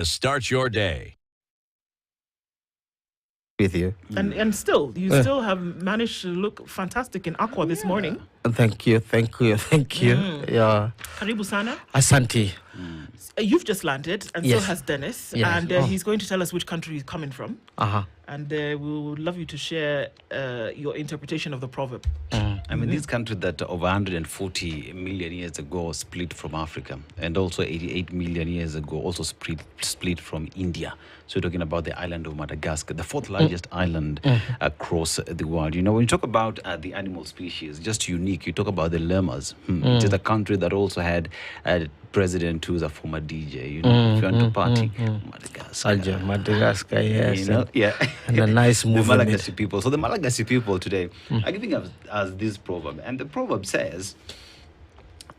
to start your day. With you. And still, you still have managed to look fantastic in aqua this morning. Thank you. Yeah. Karibu sana. Asante. You've just landed, and so Yes. has Dennis. Yes. And he's going to tell us which country he's coming from. And we would love you to share your interpretation of the proverb. I mean, this country that over 140 million years ago split from Africa, and also 88 million years ago also split from India. So we're talking about the island of Madagascar, the fourth largest island across the world. You know, when you talk about the animal species, just unique, you talk about the lemurs. It is a country that also had a president who's a former DJ. You know, if you want to party, Madagascar, yes. You know, yeah. And a nice The movement. Malagasy people. So the Malagasy people today are giving us this proverb. And the proverb says,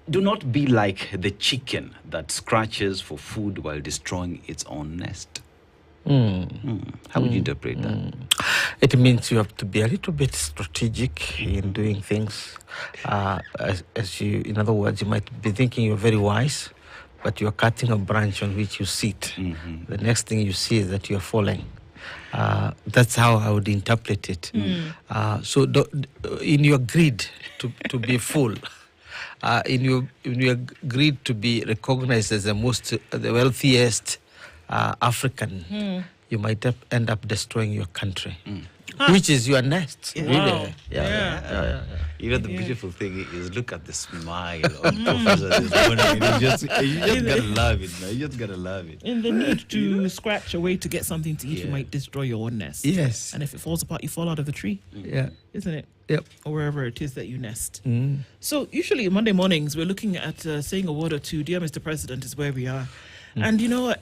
do not be like the chicken that scratches for food while destroying its own nest. How would you interpret that? It means you have to be a little bit strategic in doing things. As you, in other words, you might be thinking you're very wise, but you're cutting a branch on which you sit. The next thing you see is that you're falling. That's how I would interpret it. So in your greed to be full, in your greed to be recognized as the wealthiest African, you might end up destroying your country, which is your nest. Wow. Really. Yeah. You know, the beautiful thing is look at the smile on Professor this morning. You just gotta love it, man. You just gotta love it. In the need to scratch away to get something to eat, you might destroy your own nest. Yes. And if it falls apart, you fall out of the tree. Yeah. Isn't it? Yep. Or wherever it is that you nest. So usually Monday mornings, we're looking at saying a word or two. Dear Mr. President is where we are. And you know,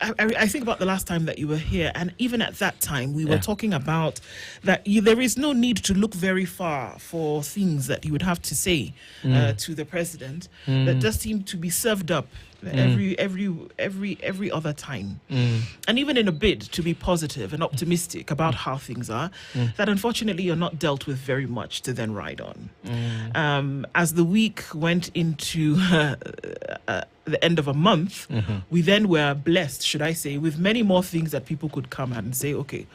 I think about the last time that you were here, and even at that time, we were talking about that there is no need to look very far for things that you would have to say to the president that does seem to be served up every other time. And even in a bid to be positive and optimistic about how things are, that unfortunately you're not dealt with very much to then ride on. As the week went into the end of a month, we then were blessed, should I say, with many more things that people could come and say, okay,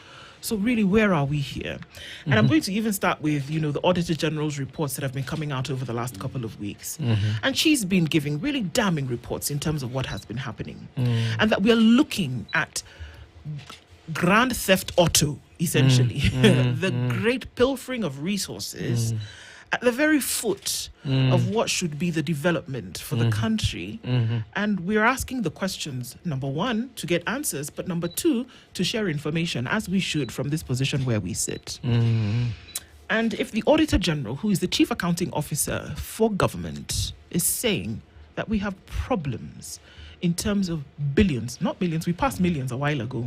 so really, where are we here? And I'm going to even start with, you know, the Auditor General's reports that have been coming out over the last couple of weeks. And she's been giving really damning reports in terms of what has been happening. And that we are looking at grand theft auto, essentially. The great pilfering of resources at the very foot of what should be the development for the country. And we're asking the questions, number one, to get answers, but number two, to share information, as we should from this position where we sit. And if the Auditor General, who is the Chief Accounting Officer for government, is saying that we have problems in terms of billions, not millions, we passed millions a while ago,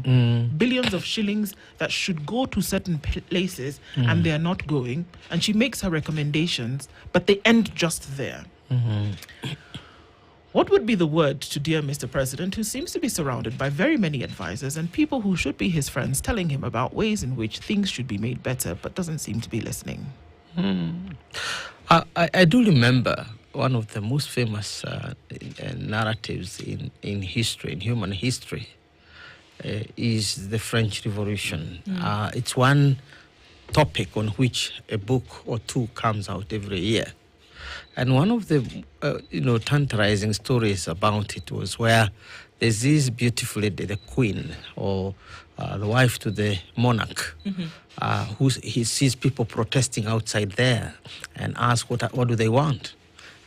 billions of shillings that should go to certain places and they're not going. And she makes her recommendations, but they end just there. What would be the word to dear Mr. President, who seems to be surrounded by very many advisors and people who should be his friends, telling him about ways in which things should be made better, but doesn't seem to be listening? I do remember one of the most famous narratives in history, in human history, is the French Revolution. It's one topic on which a book or two comes out every year. And one of the, tantalizing stories about it was where there's this beautiful lady, the queen, or the wife to the monarch, he sees people protesting outside there and asks, what do they want?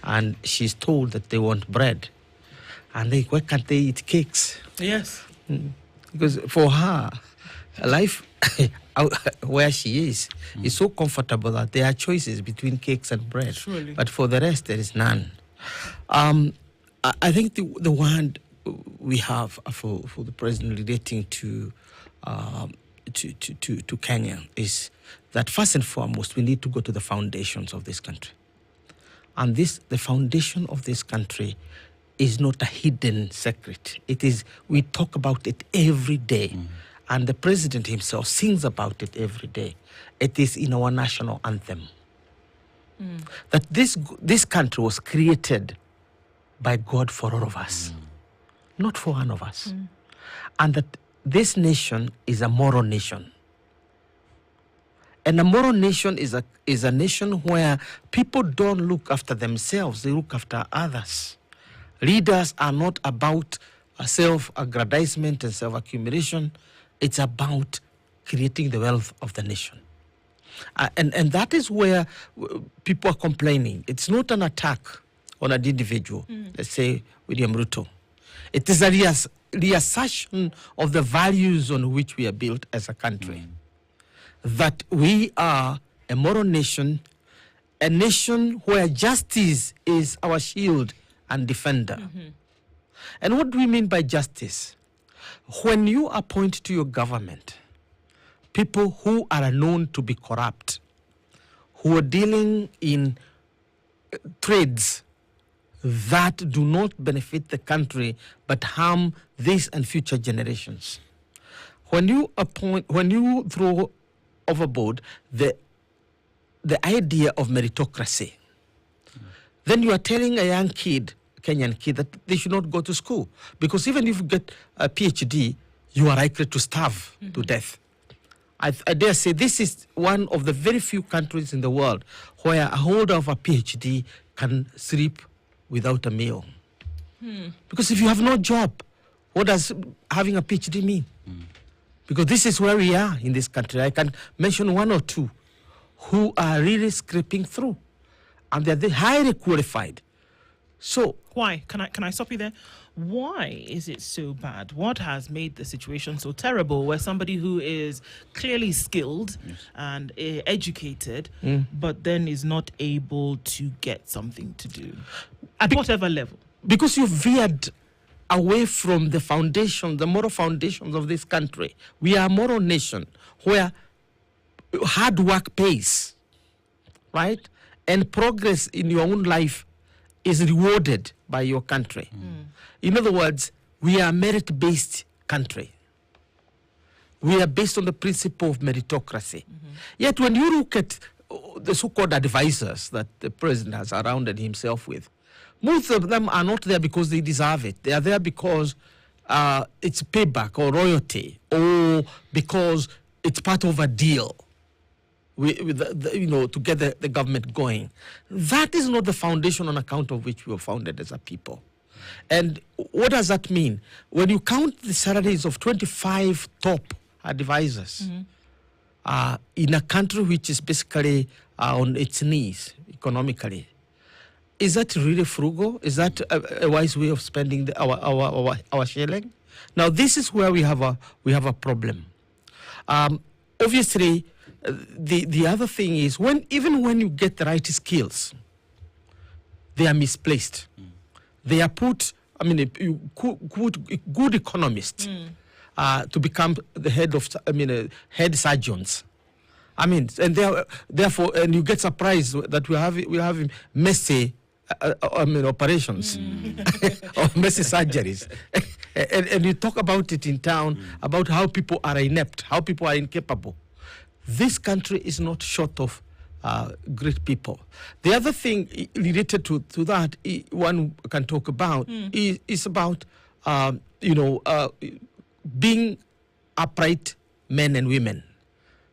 And she's told that they want bread. And why can't they eat cakes? Yes. Because for her, life where she is so comfortable that there are choices between cakes and bread. Surely. But for the rest, there is none. I think the word we have for the president relating to Kenya is that first and foremost, we need to go to the foundations of this country. And the foundation of this country is not a hidden secret. It is, we talk about it every day. And the president himself sings about it every day. It is in our national anthem. That this country was created by God for all of us. not for one of us. And that this nation is a moral nation. And a moral nation is a nation where people don't look after themselves, they look after others. Leaders are not about self-aggrandizement and self-accumulation. It's about creating the wealth of the nation. And that is where people are complaining. It's not an attack on an individual, let's say William Ruto. It is a reassertion of the values on which we are built as a country. That we are a moral nation, a nation where justice is our shield and defender. And what do we mean by justice? When you appoint to your government people who are known to be corrupt, who are dealing in trades that do not benefit the country but harm this and future generations. When you throw overboard the idea of meritocracy, then you are telling a young kid, Kenyan kid, that they should not go to school, because even if you get a PhD, you are likely to starve to death. I dare say this is one of the very few countries in the world where a holder of a PhD can sleep without a meal. Because if you have no job, what does having a PhD mean? Because this is where we are in this country. I can mention one or two who are really scraping through, and they're highly qualified. So why? Can I stop you there? Why is it so bad? What has made the situation so terrible where somebody who is clearly skilled and educated, but then is not able to get something to do at whatever level? Because you've veered away from the foundation, the moral foundations of this country. We are a moral nation where hard work pays, right? And progress in your own life is rewarded by your country. In other words, we are a merit-based country. We are based on the principle of meritocracy. Yet when you look at the so-called advisors that the president has surrounded himself with, most of them are not there because they deserve it. They are there because it's payback or royalty, or because it's part of a deal to get the government going. That is not the foundation on account of which we were founded as a people. And what does that mean? When you count the salaries of 25 top advisors in a country which is basically on its knees economically, is that really frugal? Is that a wise way of spending our shilling? Now, this is where we have a problem. Obviously, the other thing is even when you get the right skills, they are misplaced. They are put. Good economists to become the head surgeons. And therefore, and you get surprised that we're having messy operations or messy surgeries. and you talk about it in town, about how people are inept, how people are incapable. This country is not short of great people. The other thing related to that one can talk about is about being upright men and women.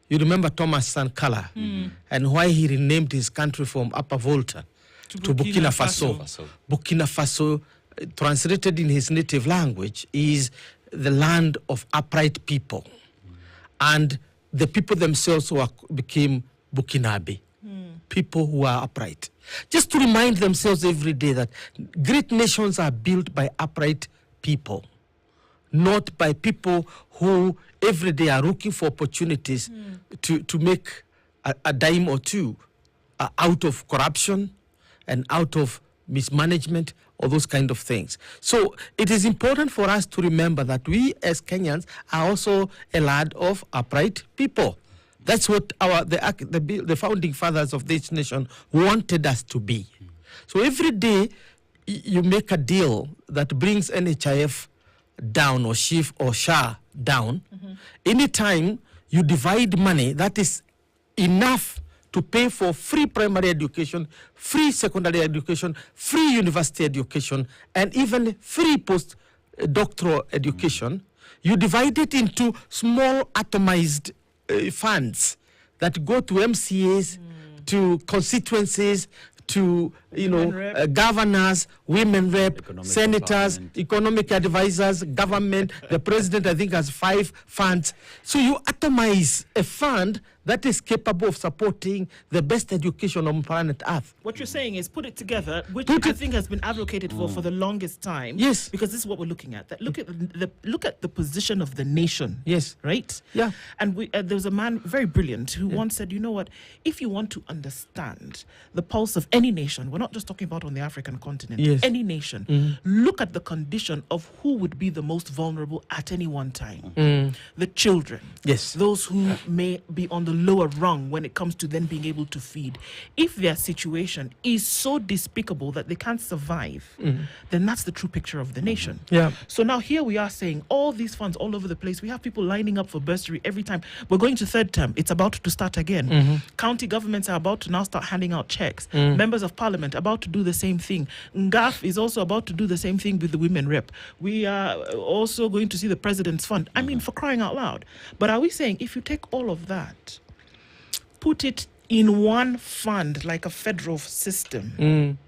You remember Thomas Sankara and why he renamed his country from Upper Volta to Burkina Faso. Burkina Faso, translated in his native language, is the land of upright people. And the people themselves became Burkinabe, people who are upright. Just to remind themselves every day that great nations are built by upright people, not by people who every day are looking for opportunities to make a dime or two out of corruption and out of mismanagement or those kind of things. So it is important for us to remember that we as Kenyans are also a land of upright people. That's what the founding fathers of this nation wanted us to be. So every day you make a deal that brings NHIF down or SHIF or SHA down. Anytime you divide money that is enough to pay for free primary education, free secondary education, free university education, and even free doctoral education, you divide it into small atomized funds that go to MCAs, to constituencies, to governors, women rep, Economic senators, department. economic advisors, government. The president, I think, has 5 funds. So you atomize a fund that is capable of supporting the best education on planet Earth. What you're saying is put it together, which I think has been advocated for the longest time. Yes. Because this is what we're looking at. That look at the position of the nation. Yes. Right? Yeah. And there was a man very brilliant who once said, you know what, if you want to understand the pulse of any nation, we're not just talking about on the African continent, Yes. any nation, look at the condition of who would be the most vulnerable at any one time. The children. Yes. Those who may be on the lower rung when it comes to then being able to feed. If their situation is so despicable that they can't survive, then that's the true picture of the nation. Yeah. So now here we are saying all these funds all over the place. We have people lining up for bursary every time. We're going to third term. It's about to start again. County governments are about to now start handing out checks. Members of parliament about to do the same thing. NGAF is also about to do the same thing with the women rep. We are also going to see the president's fund. I mean, for crying out loud. But are we saying if you take all of that, put it in one fund like a federal system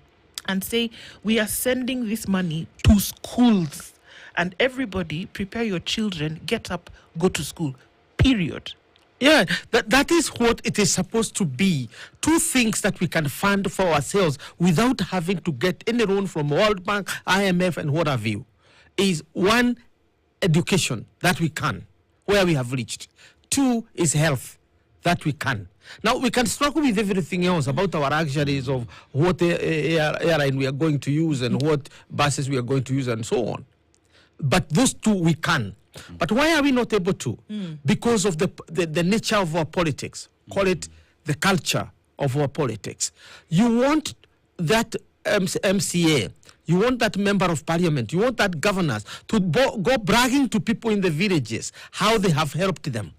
and say we are sending this money to schools and everybody prepare your children, get up, go to school, period. Yeah, that is what it is supposed to be. 2 things that we can fund for ourselves without having to get any loan from World Bank, IMF, and what have you, is 1, education that we can, where we have reached. 2 is health that we can. Now, we can struggle with everything else about our luxuries of what airline we are going to use and what buses we are going to use and so on. But those 2 we can. But why are we not able to? Because of the nature of our politics. Call it the culture of our politics. You want that MCA, you want that member of parliament, you want that governors to go bragging to people in the villages how they have helped them.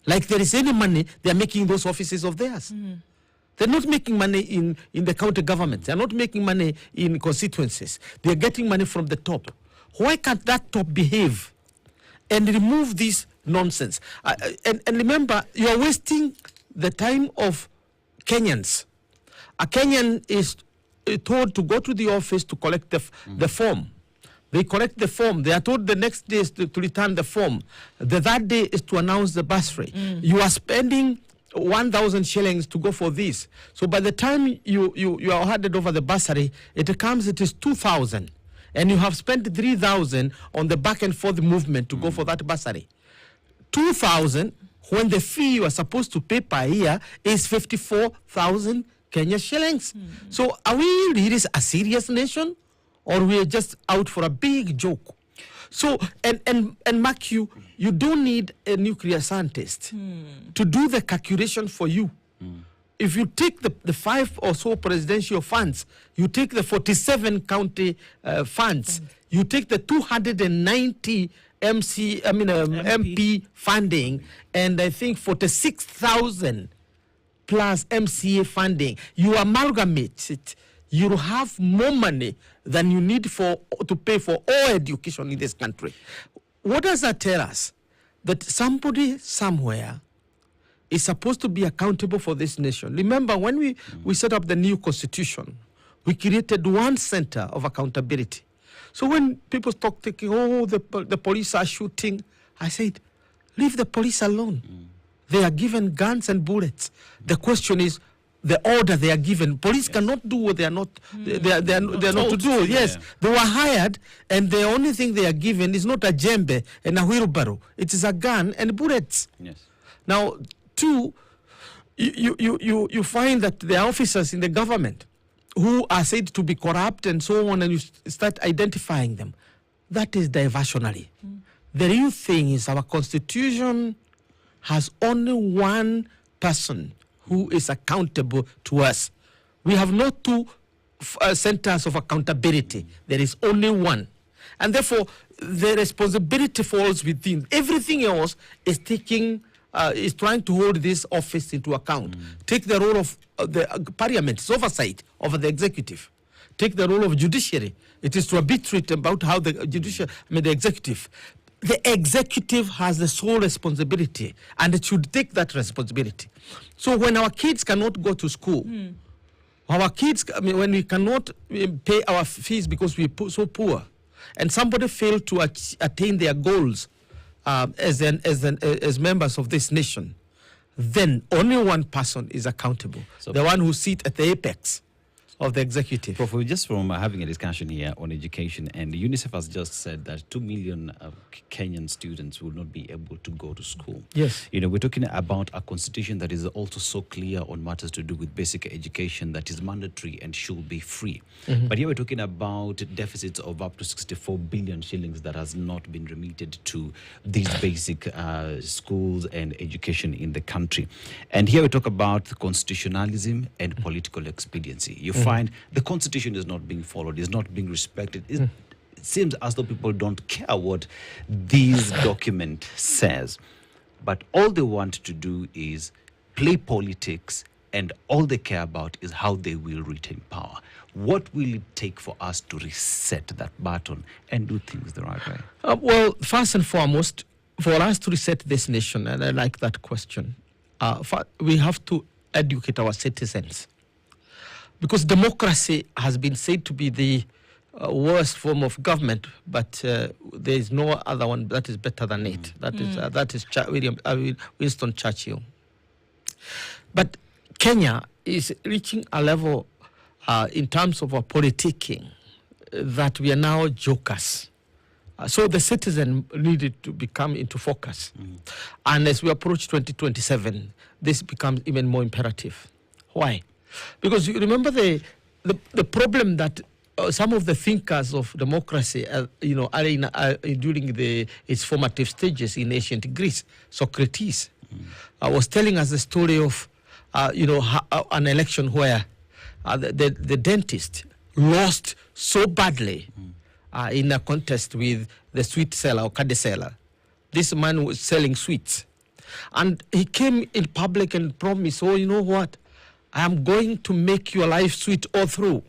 Like there is any money, they are making those offices of theirs. They're not making money in the county government. They're not making money in constituencies. They're getting money from the top. Why can't that top behave and remove this nonsense? And remember, you are wasting the time of Kenyans. A Kenyan is told to go to the office to collect the form. They collect the form. They are told the next day is to return the form. The third day is to announce the bursary. You are spending 1,000 shillings to go for this. So by the time you are handed over the bursary, it is 2,000. And you have spent 3,000 on the back and forth movement to go for that bursary. 2,000 when the fee you are supposed to pay per year is 54,000 Kenya shillings. So are we really a serious nation? Or we are just out for a big joke? So, and mark you don't need a nuclear scientist to do the calculation for you. If you take the 5 or so presidential funds, you take the 47 county funds, you take the 290 MP funding, and I think 46,000 plus MCA funding, you amalgamate it, you have more money than you need to pay for all education in this country. What does that tell us? That somebody somewhere is supposed to be accountable for this nation. Remember, when we set up the new constitution, we created one center of accountability. So when people start thinking, the police are shooting, I said, leave the police alone. They are given guns and bullets. The question is, the order they are given. Police cannot do what they are not. They are not to do. Yes, they were hired, and the only thing they are given is not a djembe and a wheelbarrow. It is a gun and bullets. Yes. Now, 2, you find that the officers in the government who are said to be corrupt and so on, and you start identifying them. That is diversionary. The real thing is our constitution has only one person who is accountable to us. We have not 2 centers of accountability. There is only one. And therefore, the responsibility falls within. Everything else is trying to hold this office into account. Take the role of the parliament's oversight over the executive. take the role of judiciary. It is to arbitrate about how the the executive. The executive has the sole responsibility, and it should take that responsibility. So when our kids cannot go to school, our kids, when we cannot pay our fees because we're so poor, and somebody failed to attain their goals as members of this nation, then only one person is accountable, so the one who sits at the apex of the executive. Prof, we're just from having a discussion here on education, and UNICEF has just said that 2 million Kenyan students will not be able to go to school. Yes. You know, we're talking about a constitution that is also so clear on matters to do with basic education that is mandatory and should be free. But here we're talking about deficits of up to 64 billion shillings that has not been remitted to these basic schools and education in the country. And here we talk about constitutionalism and political expediency. You find the constitution is not being followed, is not being respected. It seems as though people don't care what this document says, but all they want to do is play politics, and all they care about is how they will retain power. What will it take for us to reset that button and do things the right way? Well, first and foremost, for us to reset this nation, and I like that question, we have to educate our citizens. Because democracy has been said to be the worst form of government, but there is no other one that is better than it. That is Winston Churchill. But Kenya is reaching a level in terms of our politicking that we are now jokers. So the citizen needed to become into focus. And as we approach 2027, this becomes even more imperative. Why? Because you remember the problem that some of the thinkers of democracy, are during its formative stages in ancient Greece. Socrates was telling us the story of an election where the dentist lost so badly in a contest with the sweet seller or candy seller. This man was selling sweets, and he came in public and promised, "Oh, you know what? I am going to make your life sweet all through,"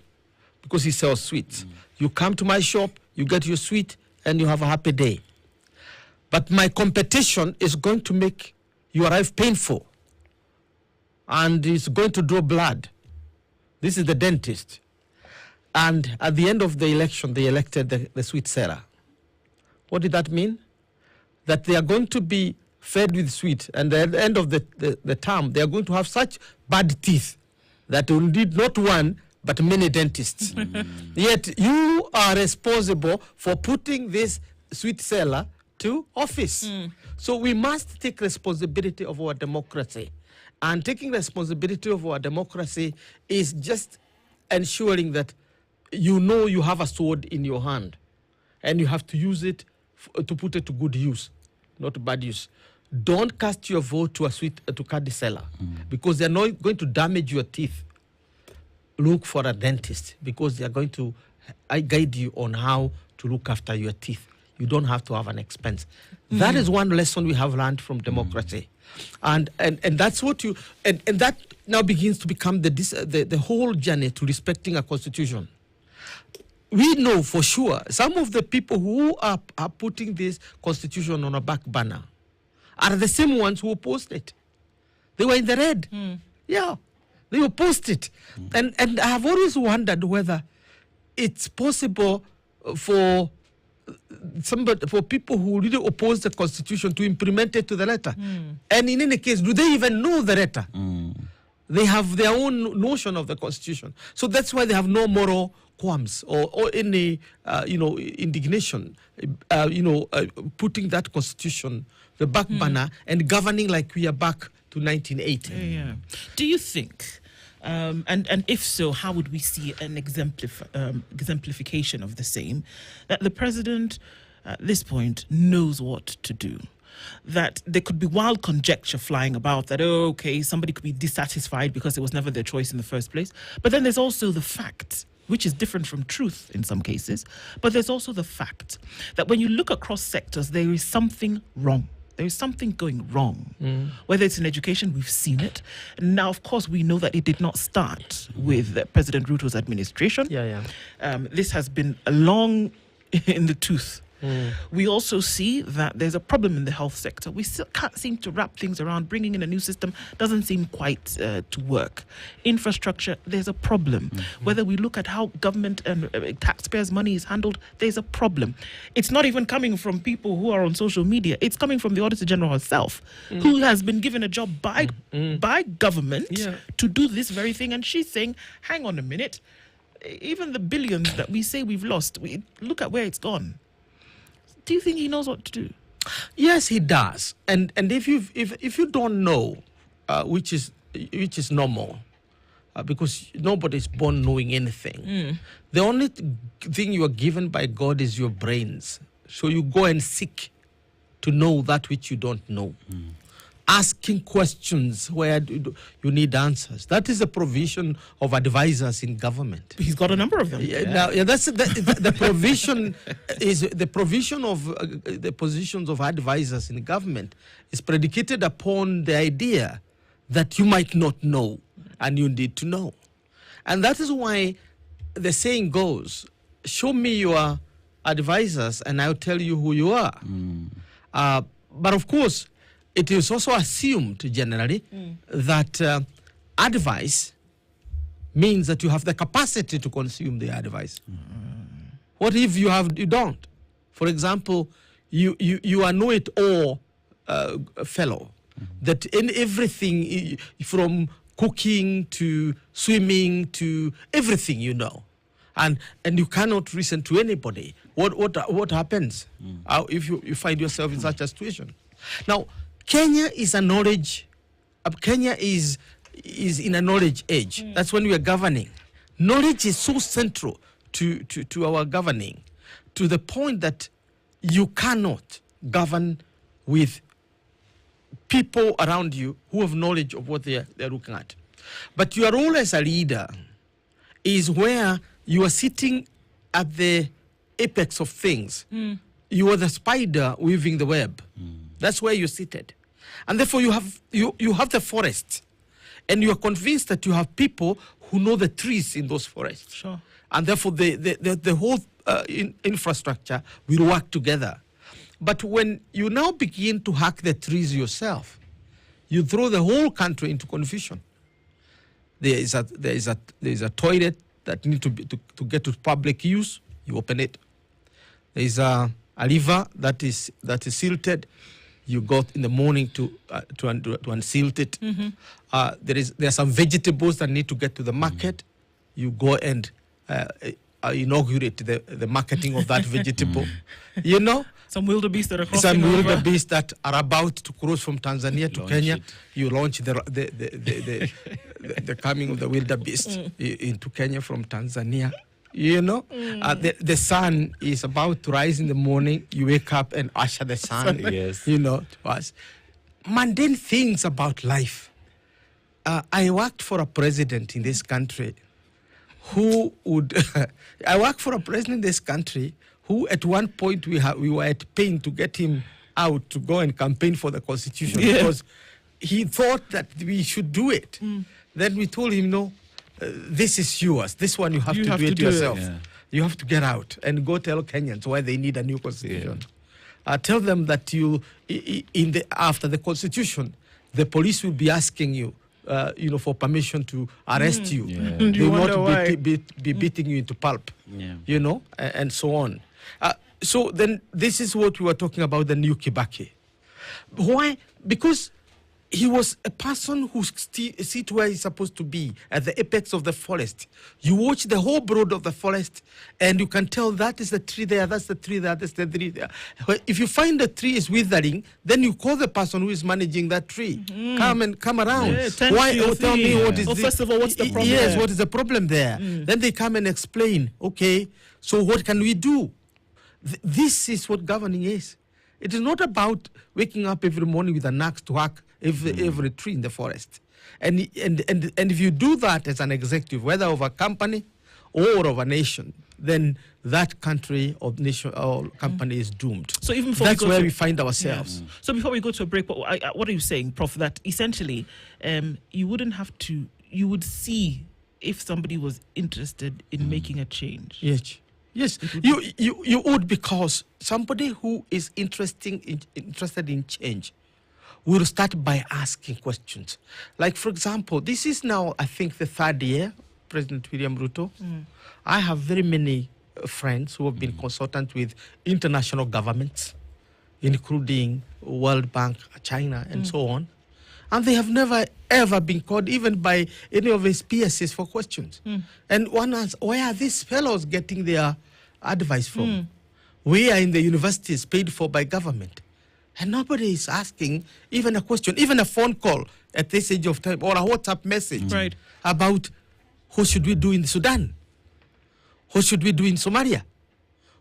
because he sells sweets. You come to my shop, you get your sweet, and you have a happy day. But my competition is going to make your life painful, and it's going to draw blood. This is the dentist. And at the end of the election, they elected the sweet seller. What did that mean? That they are going to be fed with sweet, and at the end of the term, they are going to have such bad teeth that will need not one, but many dentists. Yet you are responsible for putting this sweet seller to office. So we must take responsibility of our democracy. And taking responsibility of our democracy is just ensuring that you have a sword in your hand, and you have to use it to put it to good use, not to bad use. Don't cast your vote to candy seller, because they're not going to damage your teeth. Look for a dentist, because they're going to guide you on how to look after your teeth. You don't have to have an expense. That is one lesson we have learned from democracy. And that's what and that now begins to become the whole journey to respecting a constitution. We know for sure some of the people who are putting this constitution on a back burner are the same ones who opposed it. They were in the red. Yeah, they opposed it. And I have always wondered whether it's possible for people who really oppose the constitution to implement it to the letter. And in any case, do they even know the letter? They have their own notion of the constitution. So that's why they have no moral qualms or any indignation putting that constitution the back burner and governing like we are back to 1980. Do you think and if so, how would we see an exemplification of the same, that the president at this point knows what to do? That there could be wild conjecture flying about that, somebody could be dissatisfied because it was never their choice in the first place. But then there's also the fact, which is different from truth in some cases, but there's also the fact that when you look across sectors, there is something wrong. there is something going wrong. Whether it's in education, we've seen it. Now, of course, we know that it did not start with President Ruto's administration. This has been a long in the tooth. We also see that there's a problem in the health sector. We still can't seem to wrap things around. Bringing in a new system doesn't seem quite to work. Infrastructure, there's a problem. Whether we look at how government and taxpayers' money is handled, there's a problem. It's not even coming from people who are on social media. It's coming from the Auditor General herself, who has been given a job by government to do this very thing. And she's saying, hang on a minute, even the billions that we say we've lost, look at where it's gone. Do you think he knows what to do? Yes, he does. And if you don't know, which is normal, because nobody is born knowing anything. The only thing you are given by God is your brains. So you go and seek to know that which you don't know. Asking questions where you need answers. That is the provision of advisors in government. He's got a number of them. That's the provision is the provision of the positions of advisors in government is predicated upon the idea that you might not know and you need to know. And that is why the saying goes, show me your advisors and I'll tell you who you are. But of course, it is also assumed generally that advice means that you have the capacity to consume the advice. What if you don't? For example, you are know-it-all fellow, that in everything from cooking to swimming to everything you know, and you cannot listen to anybody. What happens if you find yourself in such a situation? Now, Kenya is a knowledge. Kenya is in a knowledge age. That's when we are governing. Knowledge is so central to our governing, to the point that you cannot govern with people around you who have knowledge of what they're looking at. But your role as a leader is where you are sitting at the apex of things. You are the spider weaving the web. That's where you're seated. And therefore you have the forest. And you are convinced that you have people who know the trees in those forests. Sure. And therefore the whole infrastructure will work together. But when you now begin to hack the trees yourself, you throw the whole country into confusion. There is a toilet that needs to get to public use. You open it. There is a river that is silted. You go in the morning to unsilt it. There are some vegetables that need to get to the market. You go and inaugurate the marketing of that vegetable. You know, some wildebeest that are crossing some over. wildebeest that are about to cross from Tanzania to Kenya. You launch the coming of the wildebeest into Kenya from Tanzania. You know, the sun is about to rise in the morning. You wake up and usher the sun. Yes. You know, to us. Mundane things about life. I worked for a president in this country who would... I worked for a president in this country who at one point we were at pain to get him out to go and campaign for the constitution because he thought that we should do it. Then we told him, no, this is yours. This one you have to do it yourself. You have to get out and go tell Kenyans why they need a new constitution. Tell them that after the constitution, the police will be asking you, for permission to arrest you. They will not be beating you into pulp, and so on. So then this is what we were talking about, the new Kibaki. Why? Because he was a person who sit where he's supposed to be, at the apex of the forest. You watch the whole broad of the forest, and you can tell that is the tree there, that's the tree there, that's the tree there. If you find the tree is withering, then you call the person who is managing that tree. Come around. Why? Tell me what is first of all, what's the problem? Yes, what is the problem there? Then they come and explain. Okay, so what can we do? This is what governing is. It is not about waking up every morning with an axe to hack every tree in the forest. And if you do that as an executive, whether of a company or of a nation, then that country or nation or company is doomed. So even before that's where we find ourselves. So before we go to a break, what are you saying, Prof? That essentially, you wouldn't have to. You would see if somebody was interested in making a change. Yes. You would, because somebody who is interested in change will start by asking questions. Like, for example, this is now, I think, the third year, President William Ruto. I have very many friends who have been consultant with international governments, including World Bank, China, and so on. And they have never, ever been called, even by any of his PSs, for questions. And one asks, where are these fellows getting their advice from? We are in the universities paid for by government. And nobody is asking even a question, even a phone call at this age of time, or a WhatsApp message about what should we do in Sudan? What should we do in Somalia?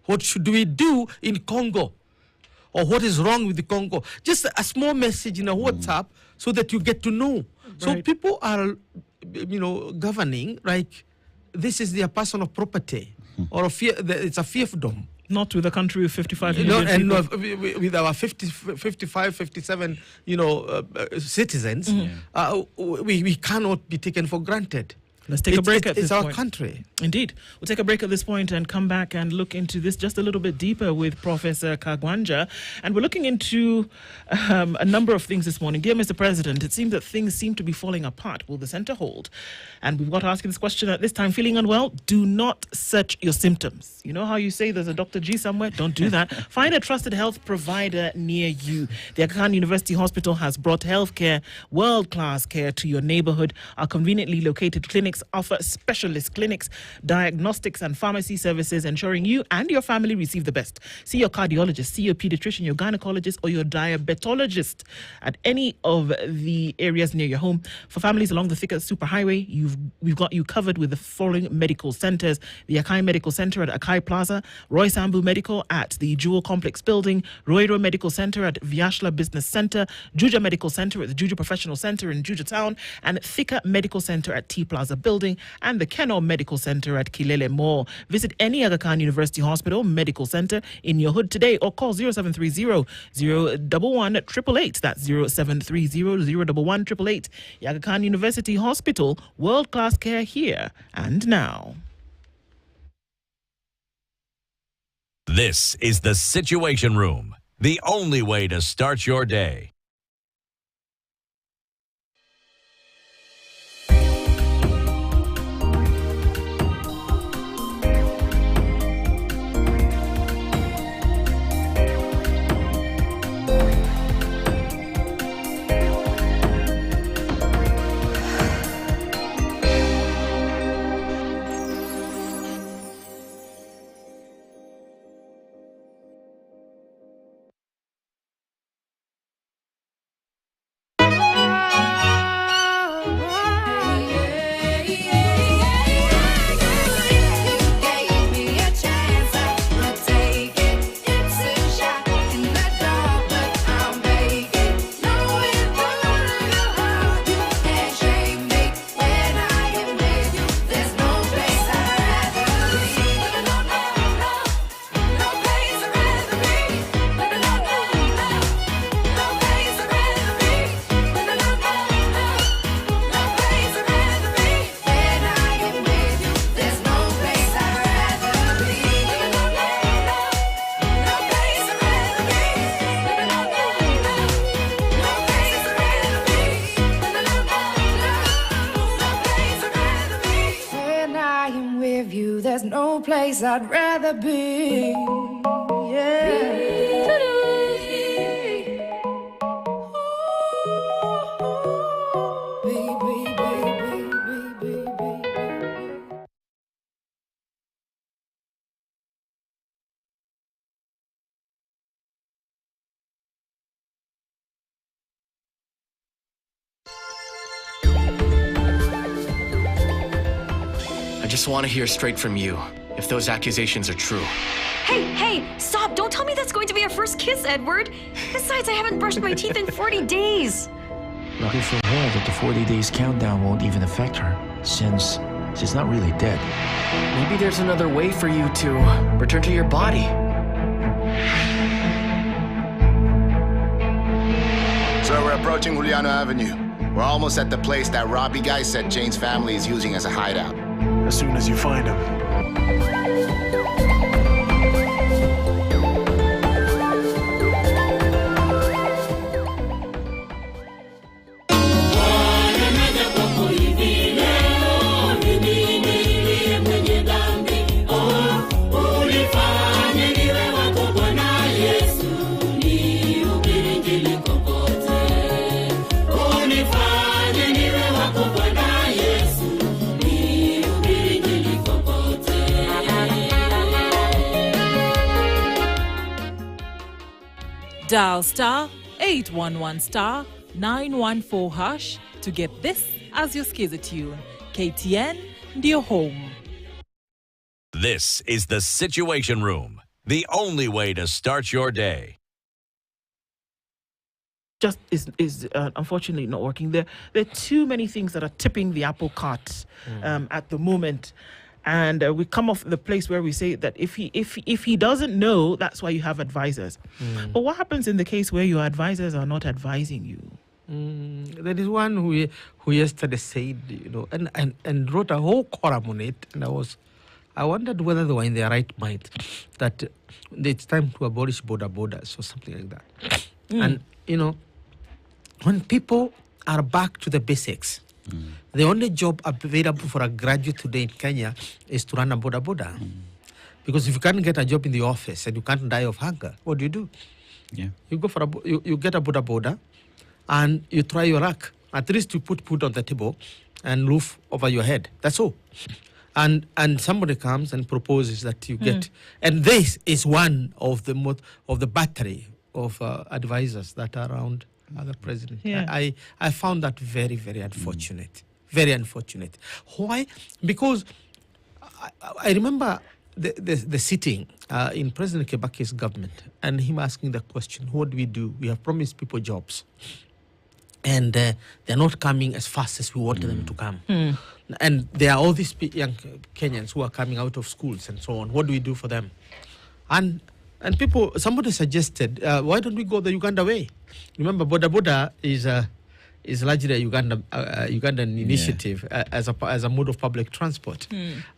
What should we do in Congo? Or what is wrong with the Congo? Just a small message in a WhatsApp so that you get to know. So people are, governing like this is their personal property, or it's a fiefdom. Not with a country with 55 million people. And with our 55, 57, citizens, we cannot be taken for granted. Let's take a break at this point. It's our country. Indeed. We'll take a break at this point and come back and look into this just a little bit deeper with Professor Kagwanja. And we're looking into a number of things this morning. Dear Mr. President, it seems that things seem to be falling apart. Will the centre hold? And we've got to ask you this question at this time. Feeling unwell? Do not search your symptoms. You know how you say there's a Dr. G somewhere? Don't do that. Find a trusted health provider near you. The Aga Khan University Hospital has brought healthcare, world-class care to your neighbourhood. Our conveniently located clinics offer specialist clinics, diagnostics and pharmacy services, ensuring you and your family receive the best. See your cardiologist, see your pediatrician, your gynecologist, or your diabetologist at any of the areas near your home. For families along the Thika Superhighway, we've got you covered with the following medical centres: the Akai Medical Centre at Akai Plaza, Roy Sambu Medical at the Jewel Complex Building, Roiro Medical Centre at Vyashla Business Centre, Juja Medical Centre at the Juja Professional Centre in Juja Town, and Thika Medical Centre at T Plaza Building, and the Kenol Medical Centre at Kilele Mall. Visit any Aga Khan University Hospital Medical Centre in your hood today, or call 0730 011 888. That's 0730 011 888. Aga Khan University Hospital, world-class care here and now. This is the Situation Room, the only way to start your day. Place I'd rather be. I just want to hear straight from you if those accusations are true. Hey, stop. Don't tell me that's going to be our first kiss, Edward. Besides, I haven't brushed my teeth in 40 days. Lucky for her that the 40 days countdown won't even affect her, since She's not really dead. Maybe there's another way for you to return to your body. So we're approaching Juliano Avenue. We're almost at the place that Robbie guy said Jane's family is using as a hideout. As soon as you find him. Dial star 811 star 914 hash to get this as your skiza tune. KTN, ndio home. This is the Situation Room, the only way to start your day. Just is unfortunately not working. There are too many things that are tipping the apple cart at the moment. And we come off the place where we say that if he doesn't know, that's why you have advisors. But what happens in the case where your advisors are not advising you? There is one who yesterday said, and wrote a whole column on it, and I wondered whether they were in their right mind that it's time to abolish borders or something like that. And when people are back to the basics. The only job available for a graduate today in Kenya is to run a boda. Because if you can't get a job in the office and you can't die of hunger, what do? Yeah. You go for you get a boda and you try your luck. At least you put food on the table and roof over your head. That's all. And somebody comes and proposes that you get, and this is one of the battery of advisors that are around other president. Yeah. I found that very, very unfortunate. Very unfortunate. Why? Because I remember the sitting in President Kibaki's government and him asking the question, what do we do? We have promised people jobs. And they're not coming as fast as we want them to come. And there are all these young Kenyans who are coming out of schools and so on. What do we do for them? And somebody suggested, why don't we go the Uganda way? Remember, boda is largely a Ugandan initiative as a mode of public transport.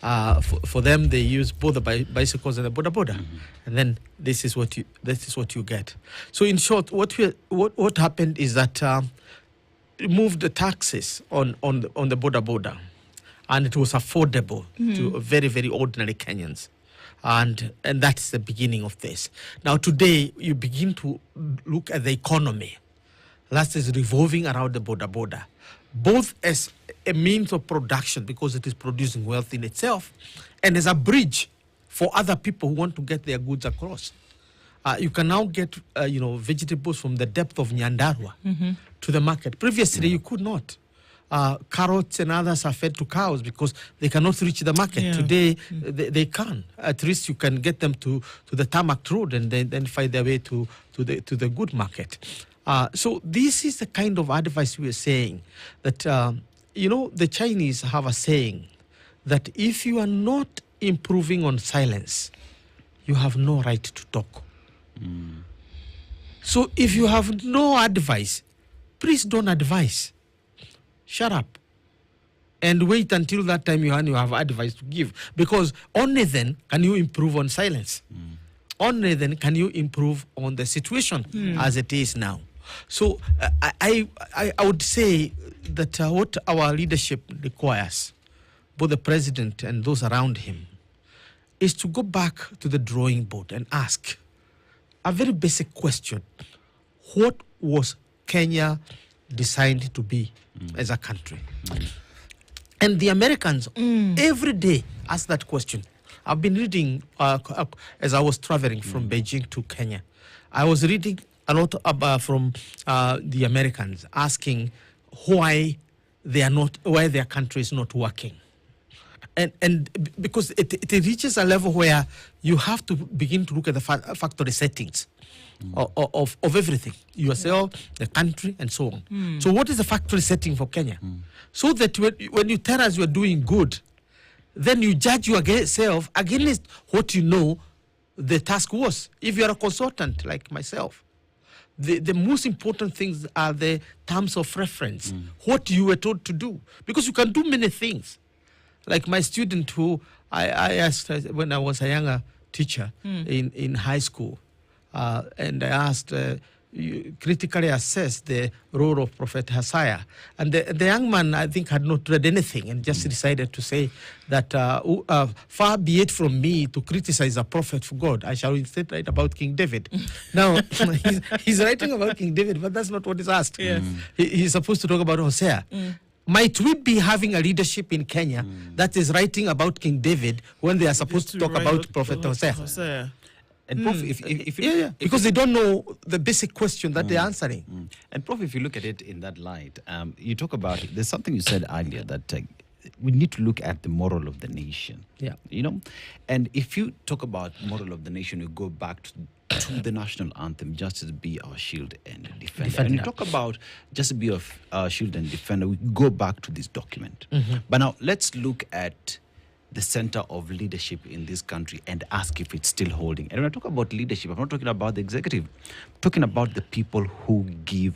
For them, they use both the bicycles and the boda, and then this is what you get. So, in short, what happened is that moved the taxes on the boda, and it was affordable to very, very ordinary Kenyans. And that's the beginning of this. Now, today, you begin to look at the economy. That is revolving around the boda, both as a means of production because it is producing wealth in itself, and as a bridge for other people who want to get their goods across. You can now get vegetables from the depth of Nyandarua to the market. Previously, you could not. Carrots and others are fed to cows because they cannot reach the market. Yeah. Today, they can. At least you can get them to the tarmac road and then find their way to the good market. So this is the kind of advice we are saying that, the Chinese have a saying that if you are not improving on silence, you have no right to talk. So if you have no advice, please don't advise. Shut up and wait until that time you have advice to give, because only then can you improve on silence. Only then can you improve on the situation as it is now. So I would say that what our leadership requires, both the president and those around him, is to go back to the drawing board and ask a very basic question. What was Kenya designed to be as a country? And the Americans every day ask that question. I've been reading as I was traveling from Beijing to Kenya. I was reading a lot from the Americans asking why their country is not working. And because it reaches a level where you have to begin to look at the factory settings of everything, yourself, the country, and so on. So what is the factory setting for Kenya? So that when you tell us you're doing good, then you judge yourself against what you know the task was. If you are a consultant like myself, the most important things are the terms of reference, what you were told to do. Because you can do many things. Like my student who I asked when I was a younger teacher in high school, and I asked, you critically assess the role of Prophet Hosea. And the young man, I think, had not read anything and just decided to say that far be it from me to criticize a prophet for God. I shall instead write about King David. Now, he's writing about King David, but that's not what is asked. Yes. He's supposed to talk about Hosea. Might we be having a leadership in Kenya that is writing about King David when they are supposed to talk about Prophet Hosea? And Prof, if because they don't know the basic question that they're answering. And Prof, if you look at it in that light, you talk about, there's something you said earlier that we need to look at the moral of the nation. Yeah. You know? And if you talk about moral of the nation, you go back to the national anthem, justice be our shield and defender. And you talk about justice be our shield and defender, we go back to this document. But now let's look at the center of leadership in this country and ask if it's still holding. And when I talk about leadership, I'm not talking about the executive. I'm talking about the people who give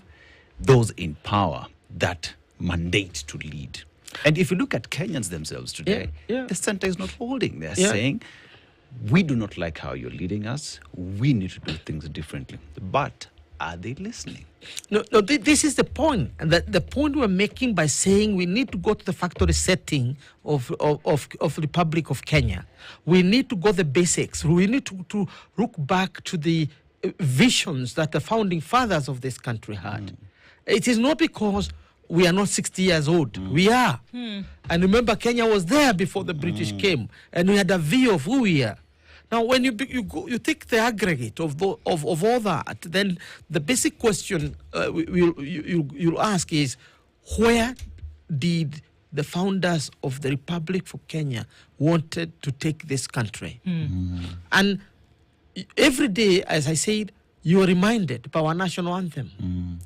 those in power that mandate to lead. And if you look at Kenyans themselves today, the center is not holding. They're saying, we do not like how you're leading us. We need to do things differently. But are they listening? No, this is the point. And the point we're making by saying we need to go to the factory setting of Republic of Kenya. We need to go the basics. We need to look back to the visions that the founding fathers of this country had. It is not because we are not 60 years old. We are. And remember, Kenya was there before the British came, and we had a view of who we are. Now, when you take the aggregate of all that, then the basic question you'll ask is, where did the founders of the Republic of Kenya wanted to take this country? And every day, as I said, you are reminded by our national anthem.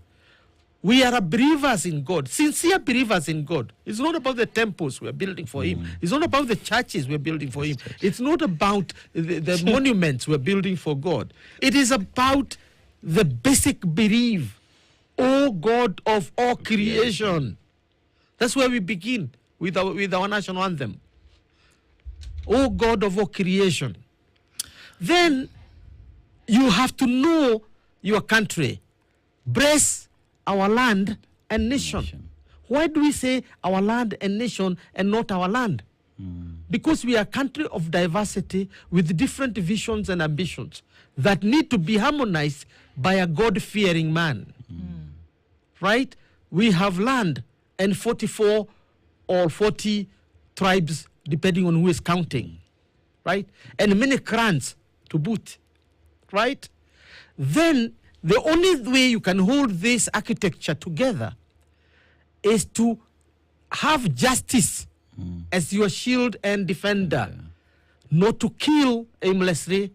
We are believers in God, sincere believers in God. It's not about the temples we're building for Him. It's not about the churches we're building for Him. It's not about the monuments we're building for God. It is about the basic belief, O God of all creation. That's where we begin with our national anthem. O God of all creation. Then you have to know your country. Bless our land and nation. Why do we say our land and nation and not our land? Because we are a country of diversity with different visions and ambitions that need to be harmonized by a God-fearing man. Right? We have land and 44 or 40 tribes, depending on who is counting. Right? And many clans to boot. Right? Then the only way you can hold this architecture together is to have justice as your shield and defender. Not to kill aimlessly,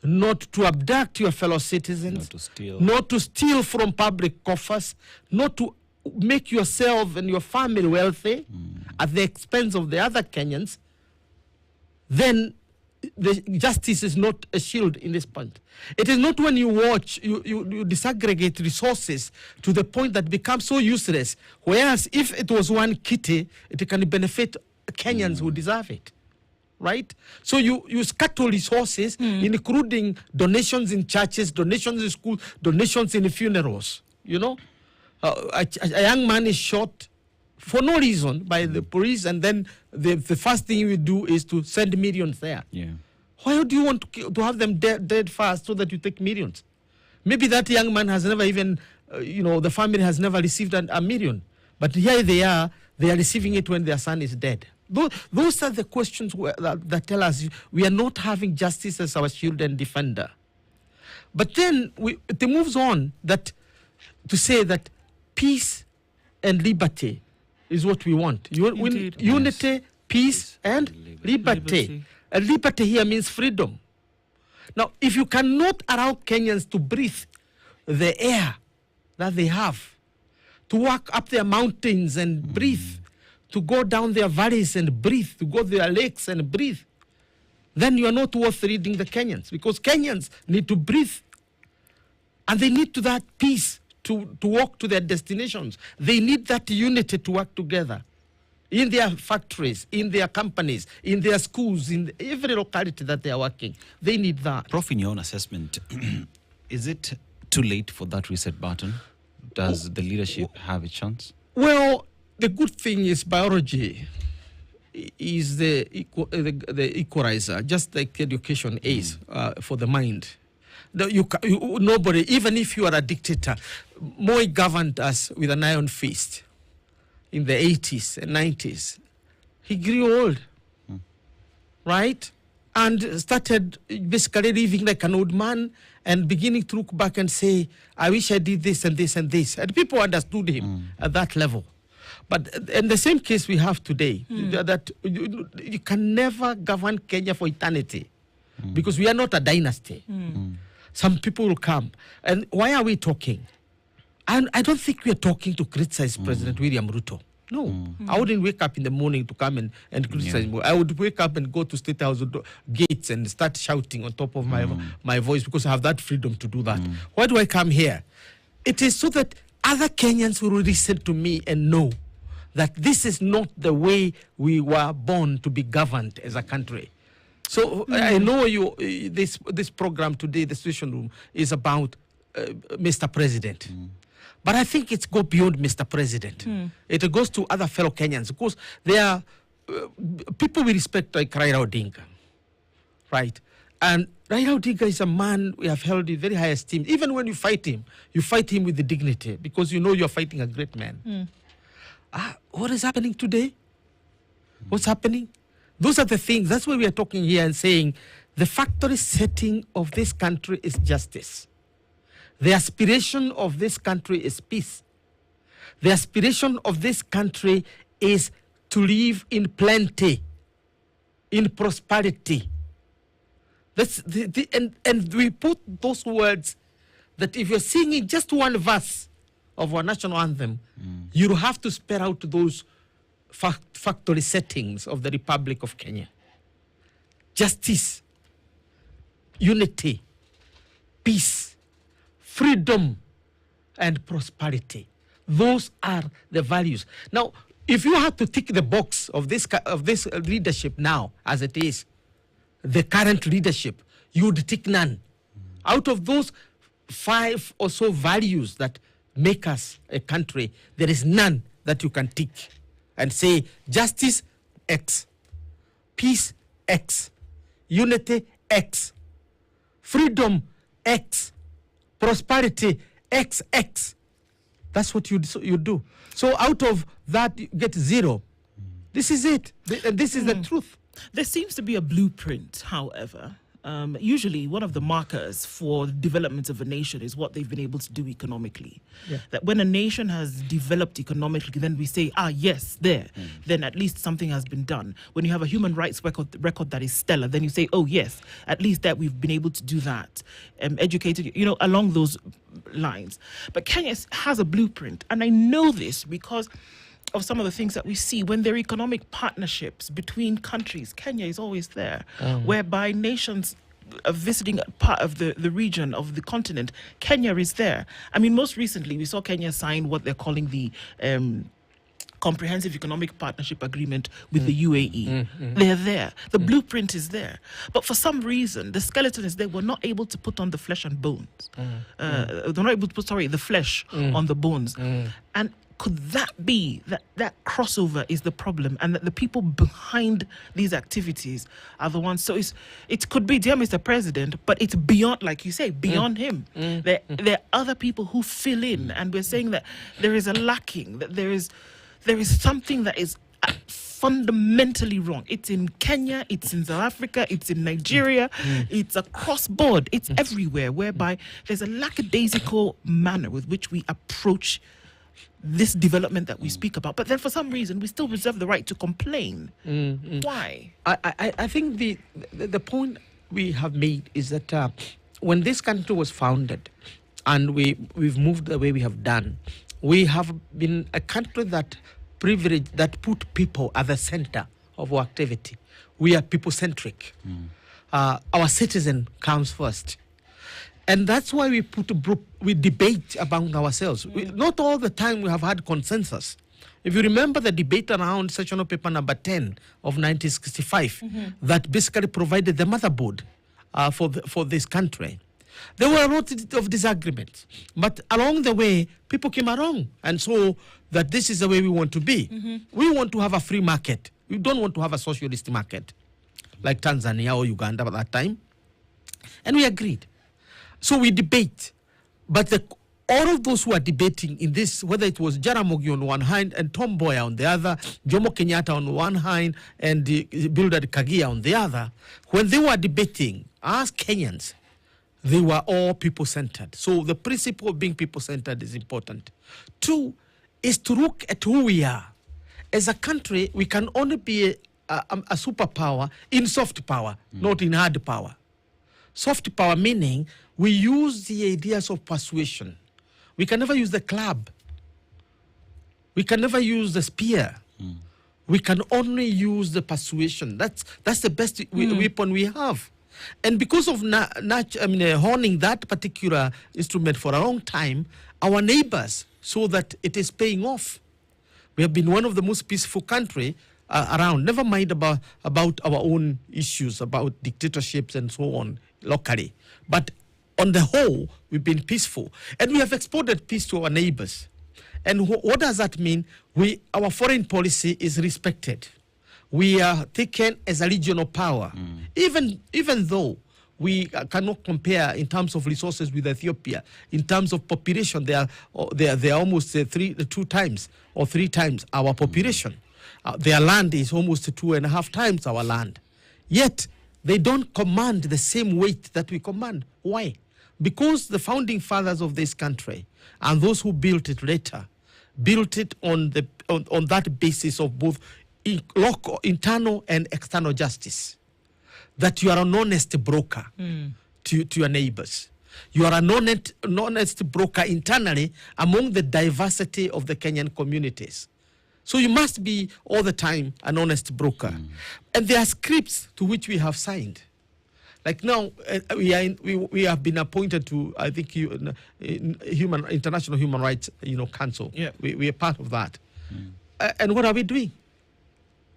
not to abduct your fellow citizens, not to steal from public coffers, not to make yourself and your family wealthy at the expense of the other Kenyans. Then the justice is not a shield in this point. It is not when you watch, you disaggregate resources to the point that becomes so useless. Whereas if it was one kitty, it can benefit Kenyans who deserve it. Right? So you scuttle resources, including donations in churches, donations in schools, donations in funerals. You know? A young man is shot for no reason by the police, and then the first thing you do is to send millions there. Why do you want to have them dead fast so that you take millions? Maybe that young man has never even, the family has never received a million. But here they are receiving it when their son is dead. Those are the questions that tell us we are not having justice as our shield and defender. But then it moves on to say that peace and liberty is what we want. Unity, peace, and liberty. And liberty here means freedom. Now, if you cannot allow Kenyans to breathe the air that they have, to walk up their mountains and breathe, to go down their valleys and breathe, to go to their lakes and breathe, then you are not worth reading the Kenyans, because Kenyans need to breathe. And they need to that peace to walk to their destinations. They need that unity to work together in their factories, in their companies, in their schools, in every locality that they are working. They need that. Prof, in your own assessment, is it too late for that reset button? Does the leadership have a chance? Well, the good thing is biology is the equalizer, just like education is for the mind. Nobody, even if you are a dictator, Moi governed us with an iron fist in the 80s and 90s. He grew old, right? And started basically living like an old man and beginning to look back and say, I wish I did this and this and this. And people understood him at that level. But in the same case we have today, that you can never govern Kenya for eternity because we are not a dynasty. Some people will come. And why are we talking? And I don't think we are talking to criticize President William Ruto. No. I wouldn't wake up in the morning to come and criticize him. I would wake up and go to State House gates and start shouting on top of my voice because I have that freedom to do that. Why do I come here? It is so that other Kenyans will listen to me and know that this is not the way we were born to be governed as a country. So I know this program today, the Situation Room, is about Mr. President. But I think it's go beyond Mr. President. It goes to other fellow Kenyans. Because there are people we respect like Raila Odinga, right? And Raila Odinga is a man we have held in very high esteem. Even when you fight him with the dignity because you know you're fighting a great man. What is happening today? What's happening? Those are the things. That's why we are talking here and saying the factory setting of this country is justice. The aspiration of this country is peace. The aspiration of this country is to live in plenty, in prosperity. That's and we put those words that if you're singing just one verse of our national anthem, you have to spell out those factory settings of the Republic of Kenya. Justice, unity, peace, freedom, and prosperity. Those are the values. Now, if you have to tick the box of this leadership now, as it is, the current leadership, you would tick none. Out of those 5 or so values that make us a country, there is none that you can tick and say justice, X, peace, X, unity, X, freedom, X, prosperity, XX. That's what you do. So out of that, you get 0. This is it. This is the truth. There seems to be a blueprint, however. Usually one of the markers for the development of a nation is what they've been able to do economically. That when a nation has developed economically, then we say, yes, there. Then at least something has been done. When you have a human rights record that is stellar, then you say, yes, at least that we've been able to do that. Educated, along those lines. But Kenya has a blueprint. And I know this because of some of the things that we see when there are economic partnerships between countries. Kenya is always there, whereby nations are visiting part of the region of the continent. Kenya is there. I mean, most recently, we saw Kenya sign what they're calling the Comprehensive Economic Partnership Agreement with the UAE. They're there. The blueprint is there. But for some reason, the skeleton is there. We're not able to put on the flesh and bones. They're not able to put, the flesh on the bones. And could that be that crossover is the problem, and that the people behind these activities are the ones? So it could be, dear Mr. President, but it's beyond, like you say, beyond him. There are other people who fill in, and we're saying that there is a lacking, that there is something that is fundamentally wrong. It's in Kenya, it's in South Africa, it's in Nigeria, it's across board, it's everywhere, whereby there's a lackadaisical manner with which we approach this development that we speak about. But then for some reason, we still reserve the right to complain. Why? I think the point we have made is that when this country was founded and we've moved the way we have done, we have been a country that privilege that put people at the center of our activity. We are people-centric. Our citizen comes first. And that's why we debate among ourselves. Not all the time we have had consensus. If you remember the debate around sessional paper number 10 of 1965, that basically provided the motherboard for this country, there were a lot of disagreements. But along the way, people came along and saw that this is the way we want to be. We want to have a free market. We don't want to have a socialist market like Tanzania or Uganda at that time. And we agreed. So we debate. But all of those who are debating in this, whether it was Jaramogi on one hand and Tom Mboya on the other, Jomo Kenyatta on one hand and Bildad Kagia on the other, when they were debating, as Kenyans, they were all people-centered. So the principle of being people-centered is important. 2 is to look at who we are. As a country, we can only be a superpower in soft power, not in hard power. Soft power meaning we use the ideas of persuasion. We can never use the club. We can never use the spear. We can only use the persuasion. That's the best weapon we have. And because of honing that particular instrument for a long time, our neighbors saw that it is paying off. We have been one of the most peaceful country around. Never mind about our own issues, about dictatorships and so on locally. But on the whole, we've been peaceful. And we have exported peace to our neighbors. And what does that mean? Our foreign policy is respected. We are taken as a regional power. Even though we cannot compare in terms of resources with Ethiopia, in terms of population, they are almost 2 times or 3 times our population. Their land is almost 2.5 times our land. Yet, they don't command the same weight that we command. Why? Because the founding fathers of this country and those who built it later built it on that basis of both local, internal and external justice. That you are an honest broker to your neighbors. You are an honest broker internally among the diversity of the Kenyan communities. So you must be all the time an honest broker. And there are scripts to which we have signed. Like now, we have been appointed to, I think, International Human Rights Council. Yeah. We are part of that. And what are we doing?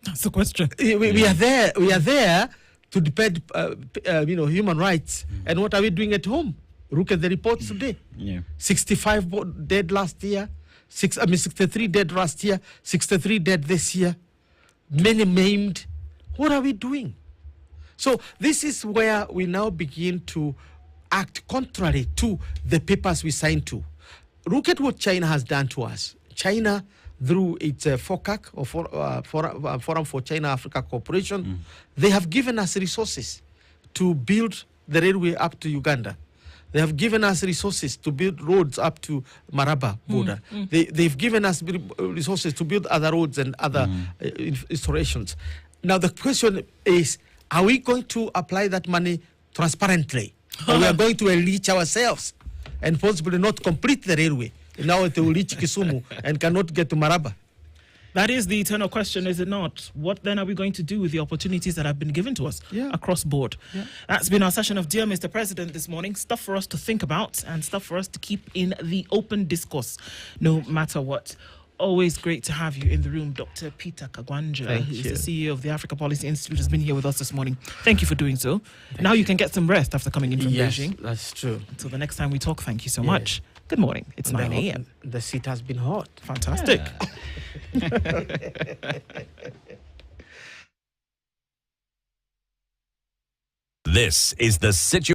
That's the question. We are there. We are there to defend, human rights. And what are we doing at home? Look at the reports today. 65 dead last year. 63 dead last year. 63 dead this year. Many maimed. What are we doing? So this is where we now begin to act contrary to the papers we signed to. Look at what China has done to us. China, through its FOCAC, or Forum for China-Africa Cooperation, they have given us resources to build the railway up to Uganda. They have given us resources to build roads up to Maraba border. They've given us resources to build other roads and other installations. Now the question is, are we going to apply that money transparently? Or we are going to enrich ourselves and possibly not complete the railway? Now it will reach Kisumu and cannot get to Maraba. That is the eternal question, is it not? What then are we going to do with the opportunities that have been given to us across board? That's been our session of Dear Mr. President this morning. Stuff for us to think about and stuff for us to keep in the open discourse, no matter what. Always great to have you in the room. Dr. Peter Kagwanja, who's the CEO of the Africa Policy Institute, has been here with us this morning. Thank you for doing so. Now you can get some rest after coming in from Beijing. Yes, that's true. Until the next time we talk, thank you so much. Good morning. It's 9 a.m. The seat has been hot. Fantastic. This is the situation.